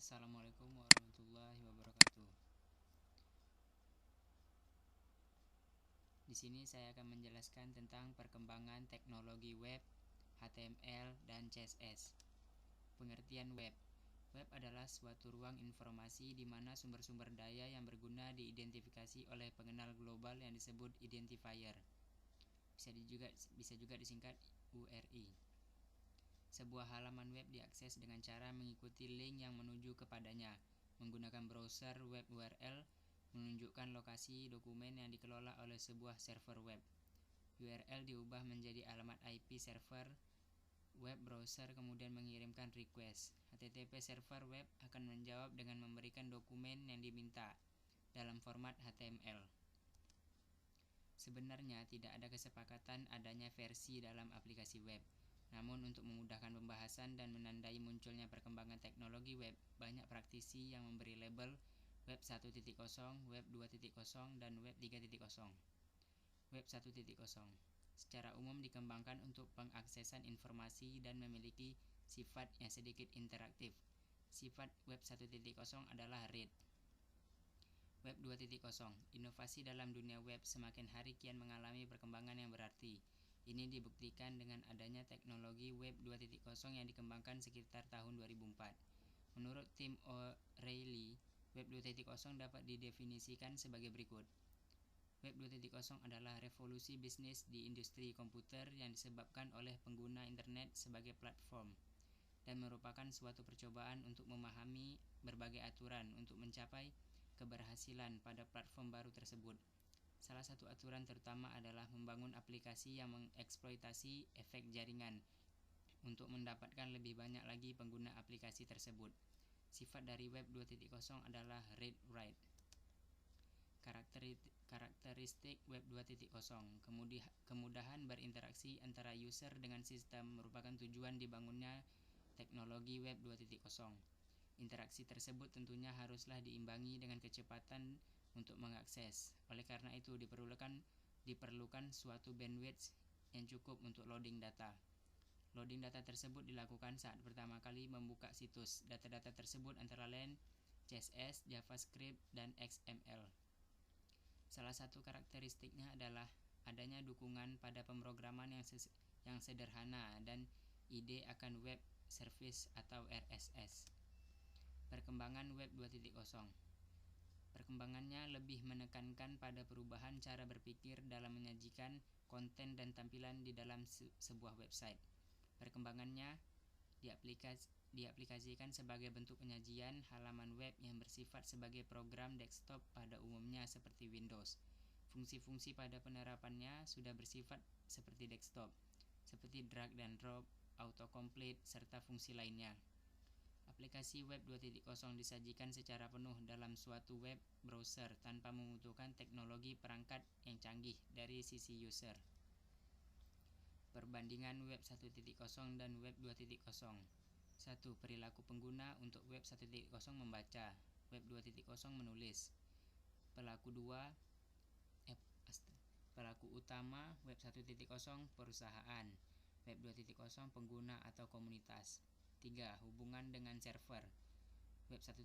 Assalamualaikum warahmatullahi wabarakatuh. Di sini saya akan menjelaskan tentang perkembangan teknologi web, HTML, dan CSS. Pengertian web. Web adalah suatu ruang informasi di mana sumber-sumber daya yang berguna diidentifikasi oleh pengenal global yang disebut identifier. Bisa juga disingkat URI. Sebuah halaman web diakses dengan cara mengikuti link yang menuju kepadanya. Menggunakan browser web URL menunjukkan lokasi dokumen yang dikelola oleh sebuah server web. URL diubah menjadi alamat IP server web browser kemudian mengirimkan request. HTTP server web akan menjawab dengan memberikan dokumen yang diminta dalam format HTML. Sebenarnya tidak ada kesepakatan adanya versi dalam aplikasi web. Namun untuk memudahkan pembahasan dan menandai munculnya perkembangan teknologi web, banyak praktisi yang memberi label Web 1.0, Web 2.0, dan Web 3.0. Web 1.0 secara umum dikembangkan untuk pengaksesan informasi dan memiliki sifat yang sedikit interaktif. Sifat Web 1.0 adalah read. Web 2.0, inovasi dalam dunia web semakin hari kian mengalami perkembangan yang berarti. Ini dibuktikan dengan adanya teknologi Web 2.0 yang dikembangkan sekitar tahun 2004. Menurut tim O'Reilly, Web 2.0 dapat didefinisikan sebagai berikut. Web 2.0 adalah revolusi bisnis di industri komputer yang disebabkan oleh pengguna internet sebagai platform dan merupakan suatu percobaan untuk memahami berbagai aturan untuk mencapai keberhasilan pada platform baru tersebut. Salah satu aturan terutama adalah membangun aplikasi yang mengeksploitasi efek jaringan untuk mendapatkan lebih banyak lagi pengguna aplikasi tersebut. Sifat dari Web 2.0 adalah read-write. Karakteristik Web 2.0, kemudahan berinteraksi antara user dengan sistem merupakan tujuan dibangunnya teknologi Web 2.0. Interaksi tersebut tentunya haruslah diimbangi dengan kecepatan untuk mengakses. Oleh karena itu diperlukan suatu bandwidth yang cukup untuk loading data. Loading data tersebut dilakukan saat pertama kali membuka situs. Data-data tersebut antara lain CSS, JavaScript, dan XML. Salah satu karakteristiknya adalah adanya dukungan pada pemrograman yang sederhana dan ide akan web service atau RSS. Perkembangan Web 2.0. Perkembangannya lebih menekankan pada perubahan cara berpikir dalam menyajikan konten dan tampilan di dalam sebuah website. Perkembangannya diaplikasikan sebagai bentuk penyajian halaman web yang bersifat sebagai program desktop pada umumnya seperti Windows. Fungsi-fungsi pada penerapannya sudah bersifat seperti desktop, seperti drag dan drop, autocomplete, serta fungsi lainnya. Aplikasi Web 2.0 disajikan secara penuh dalam suatu web browser tanpa membutuhkan teknologi perangkat yang canggih dari sisi user. Perbandingan Web 1.0 dan Web 2.0. 1. Perilaku pengguna untuk Web 1.0 membaca, Web 2.0 menulis. Pelaku utama Web 1.0 perusahaan, Web 2.0 pengguna atau komunitas. 3. Hubungan dengan server, Web 1.0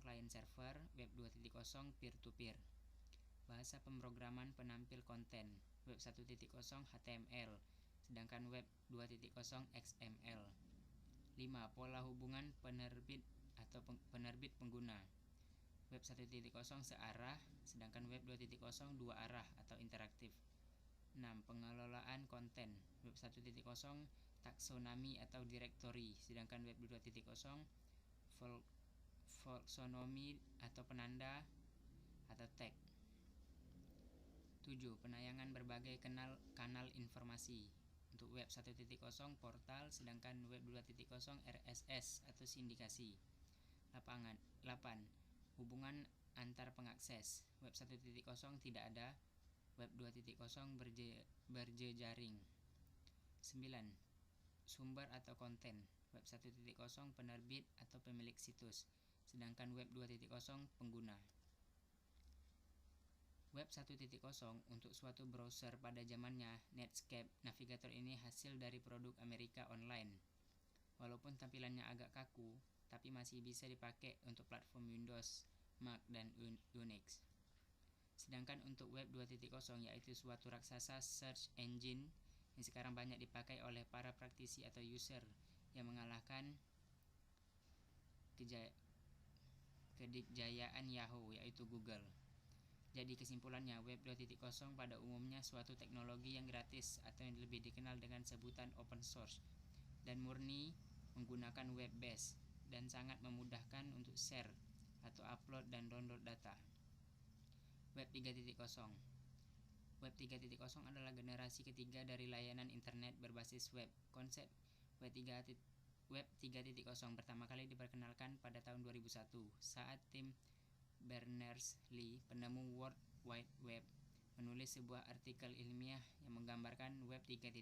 client server, Web 2.0 peer-to-peer. Bahasa pemrograman penampil konten, Web 1.0 HTML, sedangkan Web 2.0 XML. 5. Pola hubungan penerbit atau penerbit pengguna, Web 1.0 searah, sedangkan Web 2.0 dua arah atau interaktif. 6. Pengelolaan konten, Web 1.0 taksonomi atau directory, sedangkan Web 2.0 folksonomi atau penanda atau tag. 7. Penayangan berbagai kanal informasi. Untuk Web 1.0 portal, sedangkan Web 2.0 RSS atau sindikasi. 8. Hubungan antar pengakses. Web 1.0 tidak ada, Web 2.0 berjejaring. 9. Sumber atau konten. Web 1.0 penerbit atau pemilik situs, sedangkan Web 2.0 pengguna. Web 1.0 untuk suatu browser pada zamannya, Netscape Navigator ini hasil dari produk Amerika Online. Walaupun Walaupun tampilannya agak kaku, tapi masih bisa dipakai untuk platform Windows, Mac, dan Unix. Sedangkan untuk Web 2.0 yaitu suatu raksasa search engine yang sekarang banyak dipakai oleh para praktisi atau user yang mengalahkan kedikjayaan Yahoo yaitu Google. Jadi kesimpulannya, Web 2.0 pada umumnya suatu teknologi yang gratis atau yang lebih dikenal dengan sebutan open source dan murni menggunakan web base dan sangat memudahkan untuk share atau upload dan download data. Web 3.0 Web 3.0 adalah generasi ketiga dari layanan internet berbasis web. Konsep Web 3.0 pertama kali diperkenalkan pada tahun 2001 saat Tim Berners-Lee, penemu World Wide Web, menulis sebuah artikel ilmiah yang menggambarkan Web 3.0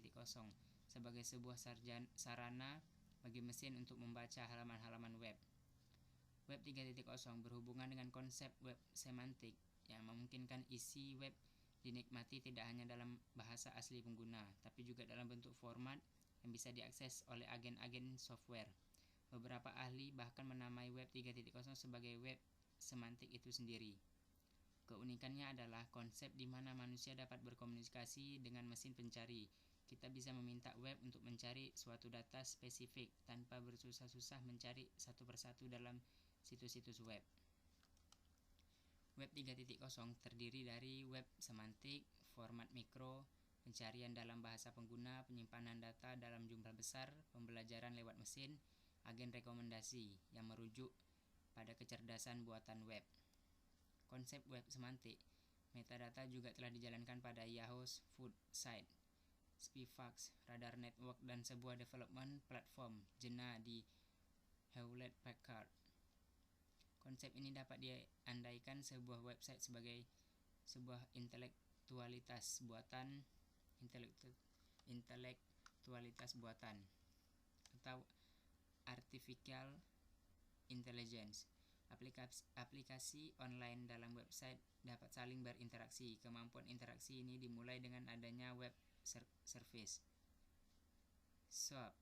sebagai sebuah sarana bagi mesin untuk membaca halaman-halaman web. Web 3.0 berhubungan dengan konsep web semantik yang memungkinkan isi web dinikmati tidak hanya dalam bahasa asli pengguna, tapi juga dalam bentuk format yang bisa diakses oleh agen-agen software. Beberapa ahli bahkan menamai Web 3.0 sebagai web semantik itu sendiri. Keunikannya adalah konsep di mana manusia dapat berkomunikasi dengan mesin pencari. Kita bisa meminta web untuk mencari suatu data spesifik tanpa bersusah-susah mencari satu persatu dalam situs-situs web. Web 3.0 terdiri dari web semantik, format mikro, pencarian dalam bahasa pengguna, penyimpanan data dalam jumlah besar, pembelajaran lewat mesin, agen rekomendasi yang merujuk pada kecerdasan buatan web. Konsep web semantik metadata juga telah dijalankan pada Yahoo's Food Site, Spifax, Radar Network, dan sebuah development platform Jena di Hewlett-Packard. Konsep ini dapat diandaikan sebuah website sebagai sebuah intelektualitas buatan atau artificial intelligence. Aplikasi online dalam website dapat saling berinteraksi. Kemampuan interaksi ini dimulai dengan adanya web service. SOAP,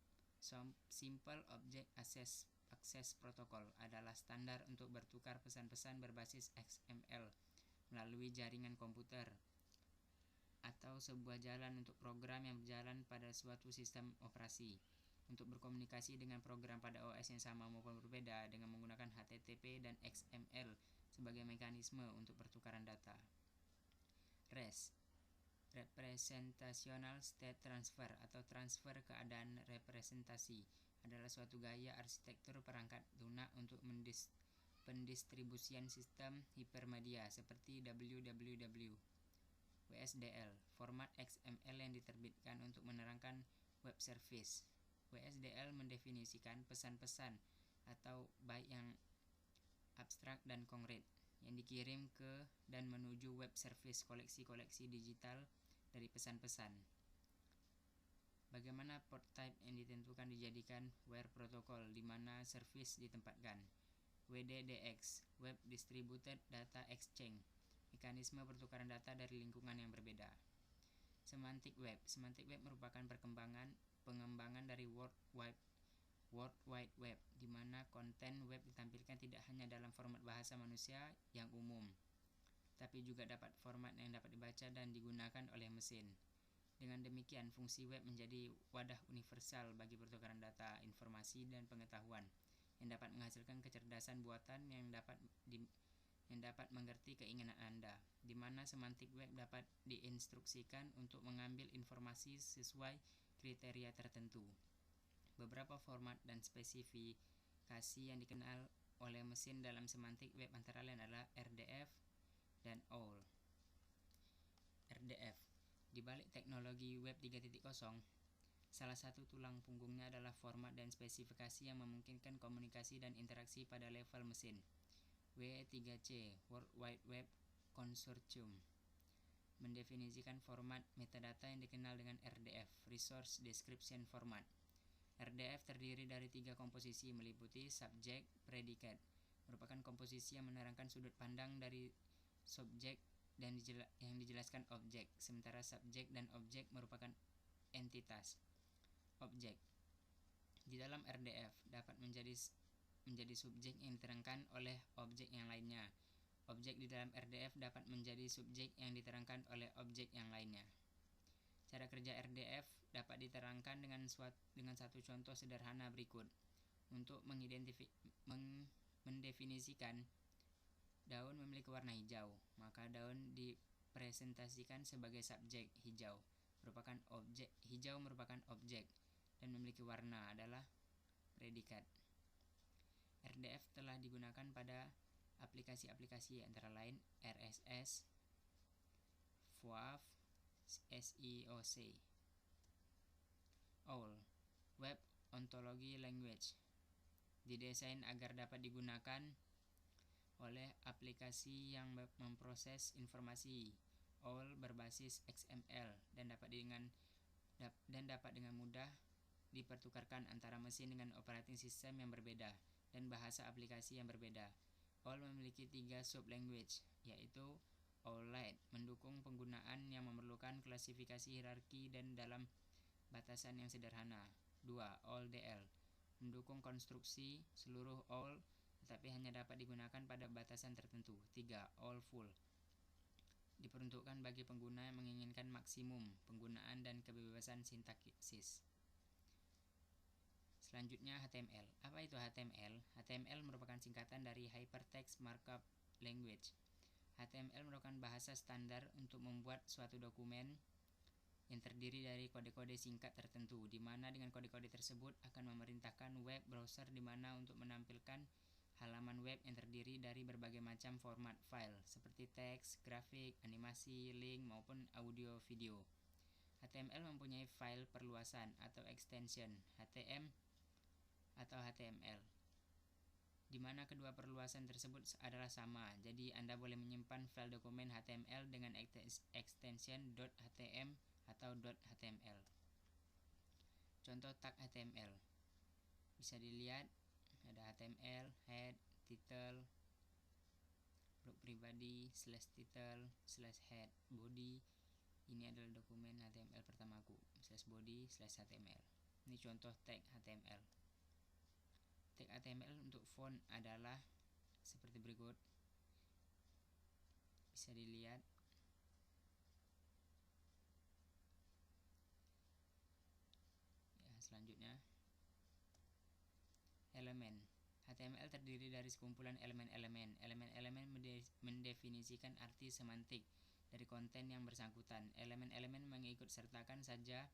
Simple Object Access Protocol, adalah standar untuk bertukar pesan-pesan berbasis XML melalui jaringan komputer atau sebuah jalan untuk program yang berjalan pada suatu sistem operasi untuk berkomunikasi dengan program pada OS yang sama maupun berbeda dengan menggunakan HTTP dan XML sebagai mekanisme untuk pertukaran data. REST, Representational State Transfer atau transfer keadaan representasi, adalah suatu gaya arsitektur perangkat lunak untuk pendistribusian sistem hipermedia seperti www. WSDL, format XML yang diterbitkan untuk menerangkan web service. WSDL mendefinisikan pesan-pesan atau byte yang abstrak dan konkret yang dikirim ke dan menuju web service, koleksi-koleksi digital dari pesan-pesan. Bagaimana port type yang ditentukan dijadikan where protocol di mana service ditempatkan. WDDX, Web Distributed Data Exchange, mekanisme pertukaran data dari lingkungan yang berbeda. Semantic Web merupakan pengembangan dari World Wide Web, di mana konten web ditampilkan tidak hanya dalam format bahasa manusia yang umum, tapi juga dapat format yang dapat dibaca dan digunakan oleh mesin. Dengan demikian, fungsi web menjadi wadah universal bagi pertukaran data, informasi, dan pengetahuan yang dapat menghasilkan kecerdasan buatan yang dapat mengerti keinginan Anda, di mana semantik web dapat diinstruksikan untuk mengambil informasi sesuai kriteria tertentu. Beberapa format dan spesifikasi yang dikenal oleh mesin dalam semantik web antara lain adalah RDF dan OWL. RDF, di balik teknologi Web 3.0, salah satu tulang punggungnya adalah format dan spesifikasi yang memungkinkan komunikasi dan interaksi pada level mesin. W3C, World Wide Web Consortium, mendefinisikan format metadata yang dikenal dengan RDF, Resource Description Format. RDF terdiri dari 3 komposisi meliputi subjek, predicate, merupakan komposisi yang menerangkan sudut pandang dari subjek dan yang dijelaskan objek, sementara subjek dan objek merupakan entitas. Objek, di dalam RDF dapat menjadi subjek yang diterangkan oleh objek yang lainnya. Objek di dalam RDF dapat menjadi subjek yang diterangkan oleh objek yang lainnya. Cara kerja RDF dapat diterangkan dengan satu contoh sederhana berikut. Untuk mendefinisikan daun memiliki warna hijau, maka daun dipresentasikan sebagai subjek hijau, merupakan objek, dan memiliki warna adalah predikat. RDF telah digunakan pada aplikasi-aplikasi antara lain RSS, WAV, SEOC. OWL, Web Ontology Language, didesain agar dapat digunakan oleh aplikasi yang memproses informasi. OWL berbasis XML dan dapat dengan mudah dipertukarkan antara mesin dengan operating system yang berbeda dan bahasa aplikasi yang berbeda. OWL memiliki 3 sub-language, yaitu OWL Lite, mendukung penggunaan yang memerlukan klasifikasi hierarki dan dalam batasan yang sederhana. 2. OWL DL, mendukung konstruksi seluruh OWL, tetapi hanya dapat digunakan pada batasan tertentu. 3. OWL Full, diperuntukkan bagi pengguna yang menginginkan maksimum penggunaan dan kebebasan sintaksis. Selanjutnya HTML. Apa itu HTML? HTML merupakan singkatan dari Hypertext Markup Language. HTML merupakan bahasa standar untuk membuat suatu dokumen yang terdiri dari kode-kode singkat tertentu, di mana dengan kode-kode tersebut akan memerintahkan web browser di mana untuk menampilkan halaman web yang terdiri dari berbagai macam format file seperti teks, grafik, animasi, link, maupun audio video. HTML mempunyai file perluasan atau extension HTML, di mana kedua perluasan tersebut adalah sama. Jadi Anda boleh menyimpan file dokumen HTML dengan extension .htm atau .html. Contoh tag HTML bisa dilihat, ada HTML, head, title, blog pribadi, /title, /head, body. Ini adalah dokumen HTML pertamaku, /body, /html. Ini contoh tag HTML. Tag HTML untuk font adalah seperti berikut. Bisa dilihat. Selanjutnya, elemen. HTML terdiri dari sekumpulan elemen-elemen. Elemen-elemen mendefinisikan arti semantik dari konten yang bersangkutan. Elemen-elemen mengikutsertakan saja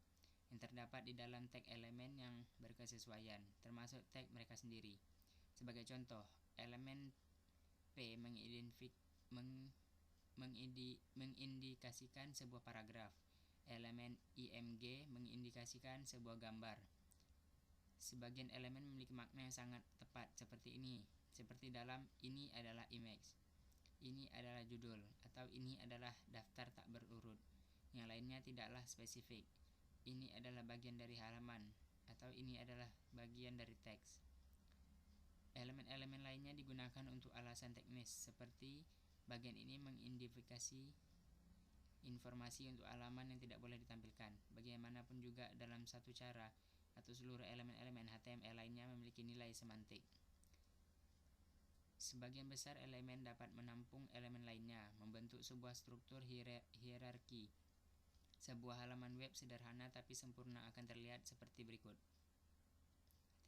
yang terdapat di dalam tag elemen yang berkesesuaian, termasuk tag mereka sendiri. Sebagai contoh, elemen P mengindikasikan sebuah paragraf. Elemen IMG mengindikasikan sebuah gambar. Sebagian elemen memiliki makna yang sangat tepat seperti ini. Seperti dalam ini adalah image, ini adalah judul, atau ini adalah daftar tak berurut. Yang lainnya tidaklah spesifik. Ini adalah bagian dari halaman, atau ini adalah bagian dari teks. Elemen-elemen lainnya digunakan untuk alasan teknis, seperti bagian ini mengidentifikasi informasi untuk halaman yang tidak boleh ditampilkan. Bagaimanapun juga dalam satu cara atau seluruh elemen-elemen HTML lainnya memiliki nilai semantik. Sebagian besar elemen dapat menampung elemen lainnya, membentuk sebuah struktur hierarki. Sebuah halaman web sederhana tapi sempurna akan terlihat seperti berikut.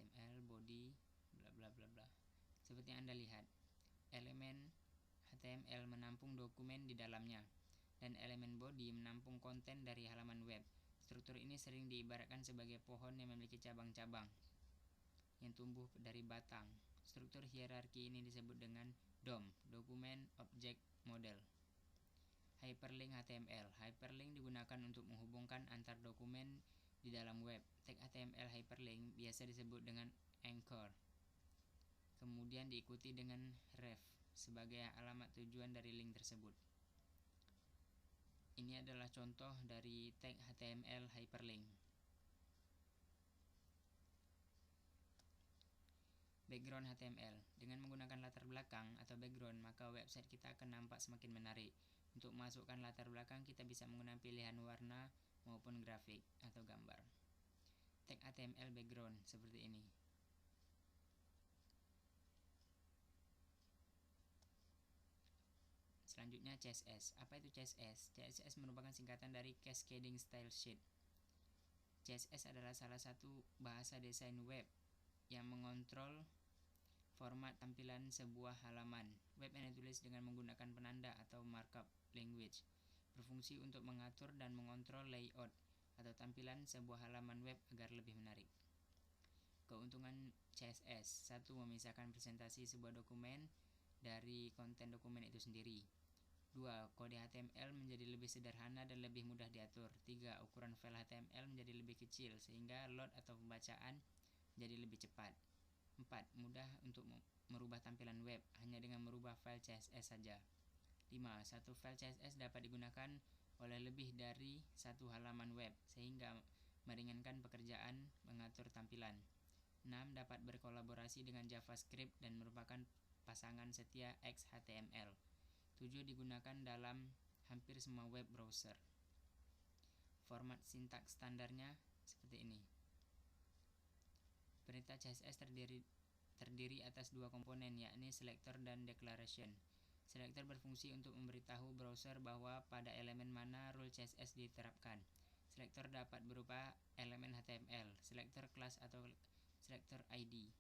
HTML, body, bla bla bla bla. Seperti yang Anda lihat, elemen HTML menampung dokumen di dalamnya, dan elemen body menampung konten dari halaman web. Struktur ini sering diibaratkan sebagai pohon yang memiliki cabang-cabang yang tumbuh dari batang. Struktur hierarki ini disebut dengan DOM, Document Object Model. Hyperlink HTML. Hyperlink digunakan untuk menghubungkan antar dokumen di dalam web. Tag HTML hyperlink biasa disebut dengan anchor, kemudian diikuti dengan ref sebagai alamat tujuan dari link tersebut. Ini adalah contoh dari tag HTML hyperlink. Background HTML. Dengan menggunakan latar belakang atau background, maka website kita akan nampak semakin menarik. Untuk memasukkan latar belakang, kita bisa menggunakan pilihan warna maupun grafik atau gambar. tag HTML background seperti ini. Selanjutnya CSS. Apa itu CSS? CSS merupakan singkatan dari Cascading Style Sheet. CSS adalah salah satu bahasa desain web yang mengontrol format tampilan sebuah halaman web yang ditulis dengan menggunakan penanda atau markup language, berfungsi untuk mengatur dan mengontrol layout atau tampilan sebuah halaman web agar lebih menarik. Keuntungan CSS: 1. Memisahkan presentasi sebuah dokumen dari konten dokumen itu sendiri. 2. Kode HTML menjadi lebih sederhana dan lebih mudah diatur. 3. Ukuran file HTML menjadi lebih kecil sehingga load atau pembacaan menjadi lebih cepat. 4. Mudah untuk merubah tampilan web hanya dengan merubah file CSS saja. 5. Satu file CSS dapat digunakan oleh lebih dari satu halaman web sehingga meringankan pekerjaan mengatur tampilan. 6. Dapat berkolaborasi dengan JavaScript dan merupakan pasangan setia XHTML. 7. Digunakan dalam hampir semua web browser. Format sintaks standarnya seperti ini. Perintah CSS terdiri atas dua komponen, yakni selector dan declaration. Selector berfungsi untuk memberitahu browser bahwa pada elemen mana rule CSS diterapkan. Selector dapat berupa elemen HTML, selector class atau selector ID.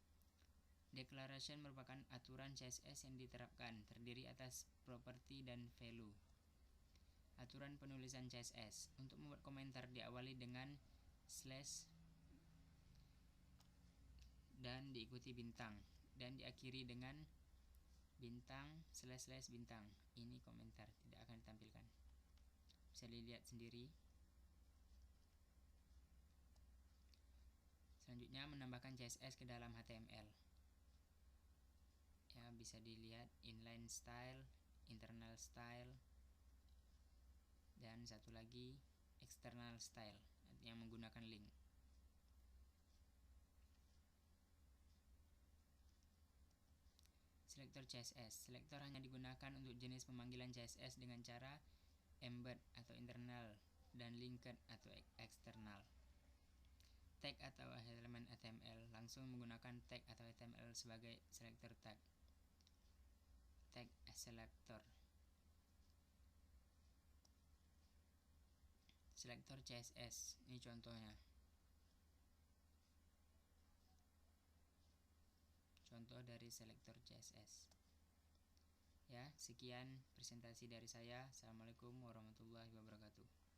Declaration merupakan aturan CSS yang diterapkan, terdiri atas property dan value. Aturan penulisan CSS. Untuk membuat komentar diawali dengan slash dan diikuti bintang dan diakhiri dengan bintang slash bintang. Ini komentar, tidak akan ditampilkan. Bisa dilihat sendiri. Selanjutnya menambahkan CSS ke dalam HTML. Ya, bisa dilihat inline style, internal style, dan satu lagi external style yang menggunakan link. Selector CSS. Selector hanya digunakan untuk jenis pemanggilan CSS dengan cara embed atau internal dan linked atau eksternal. Tag atau elemen HTML langsung menggunakan tag atau HTML sebagai selector tag. Tag selector. Selector CSS. Ini contohnya. Contoh dari selector CSS. Ya, sekian presentasi dari saya. Assalamualaikum warahmatullahi wabarakatuh.